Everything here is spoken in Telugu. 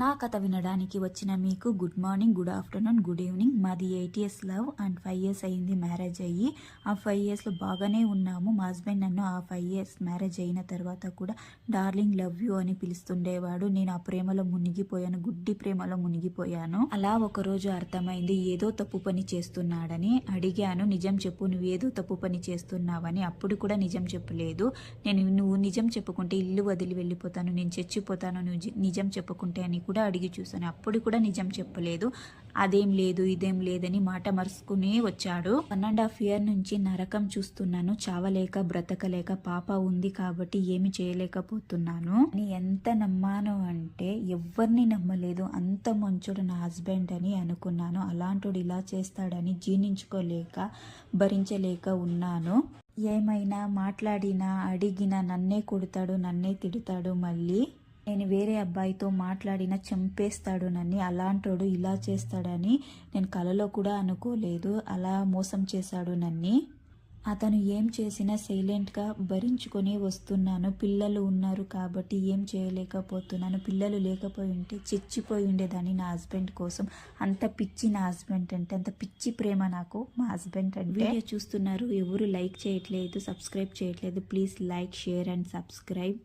నా కథ వినడానికి వచ్చిన మీకు good morning, good afternoon, good evening. మాది 8 years లవ్ అండ్ 5 years అయింది మ్యారేజ్ అయ్యి. ఆ 5 yearsలో బాగానే ఉన్నాము. మా హస్బెండ్ నన్ను ఆ 5 years మ్యారేజ్ అయిన తర్వాత కూడా డార్లింగ్, లవ్ యూ అని పిలుస్తుండేవాడు. నేను ఆ ప్రేమలో మునిగిపోయాను, గుడ్డి ప్రేమలో మునిగిపోయాను. అలా ఒకరోజు అర్థమైంది ఏదో తప్పు పని చేస్తున్నాడని. అడిగాను, నిజం చెప్పు, నువ్వు ఏదో తప్పు పని చేస్తున్నావని. అప్పుడు కూడా నిజం చెప్పలేదు. నువ్వు నిజం చెప్పుకుంటే ఇల్లు వదిలి వెళ్ళిపోతాను, నేను చచ్చిపోతాను, నువ్వు నిజం చెప్పుకుంటే అని కూడా అడిగి చూశాను. అప్పుడు కూడా నిజం చెప్పలేదు. అదేం లేదు, ఇదేం లేదని మాట మరుచుకుని వచ్చాడు. 1.5 year నుంచి నరకం చూస్తున్నాను. చావలేక బ్రతకలేక, పాప ఉంది కాబట్టి ఏమి చేయలేకపోతున్నాను. ఎంత నమ్మాను అంటే ఎవరిని నమ్మలేదు. అంత మంచోడు నా హస్బెండ్ అని అనుకున్నాను. అలాంటోడు ఇలా చేస్తాడని జీర్ణించుకోలేక, భరించలేక ఉన్నాను. ఏమైనా మాట్లాడినా, అడిగినా నన్నే కొడతాడు, నన్నే తిడతాడు. మళ్ళీ నేను వేరే అబ్బాయితో మాట్లాడినా చంపేస్తాడు నన్ను. అలాంటోడు ఇలా చేస్తాడని నేను కలలో కూడా అనుకోలేదు. అలా మోసం చేశాడు నన్ను. అతను ఏం చేసినా సైలెంట్గా భరించుకొని వస్తున్నాను. పిల్లలు ఉన్నారు కాబట్టి ఏం చేయలేకపోతున్నాను. పిల్లలు లేకపోయి ఉంటే చచ్చిపోయి ఉండేదాన్ని నా హస్బెండ్ కోసం. అంత పిచ్చి నా హస్బెండ్ అంటే, అంత పిచ్చి ప్రేమ నాకు మా హస్బెండ్ అంటే. వీడియో చూస్తున్నారు, ఎవరు లైక్ చేయట్లేదు, సబ్స్క్రైబ్ చేయట్లేదు. Please like, share and subscribe.